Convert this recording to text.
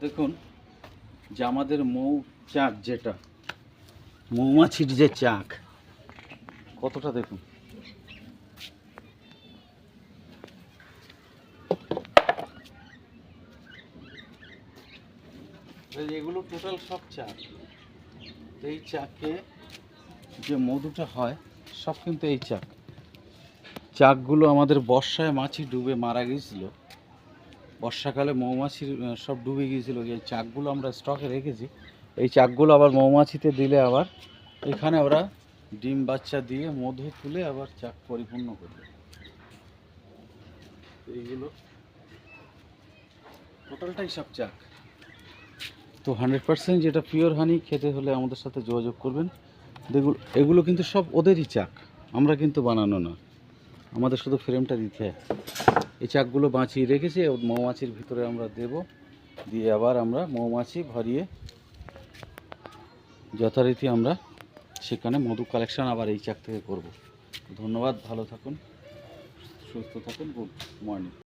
দেখুন যে আমাদের চাক, যেটা মৌমাছির যে চাক, কতটা দেখুন। এগুলো টোটাল সব চাক। এই চাকে যে মধুটা হয় সব কিন্তু এই চাকগুলো আমাদের বর্ষায় মাছি ডুবে মারা গিয়েছিল। বর্ষাকালে মৌমাছির সব ডুবে গিয়েছিল। এই চাকগুলো আমরা স্টকে রেখেছি। এই চাকগুলো আবার মৌমাছিতে দিলে আবার এখানে ওরা ডিম বাচ্চা দিয়ে মধু তুলে আবার চাক পরিপূর্ণ করবে। এইগুলো টোটালটাই সব চাক। তো 100% যেটা পিওর হানি খেতে হলে আমাদের সাথে যোগাযোগ করবেন। দেখুন এগুলো কিন্তু সব ওদেরই চাক, আমরা কিন্তু বানানো না, আমাদের শুধু ফ্রেমটা দিতে হয়। এই চাকগুলো বাঁচিয়ে রেখেছি, মৌমাছির ভিতরে আমরা দেব, দিয়ে আবার আমরা মৌমাছি ভরিয়ে যথারীতি আমরা সেখানে মধু কালেকশন আবার এই চাক থেকে করব। ধন্যবাদ, ভালো থাকুন, সুস্থ থাকুন, গুড মর্নিং।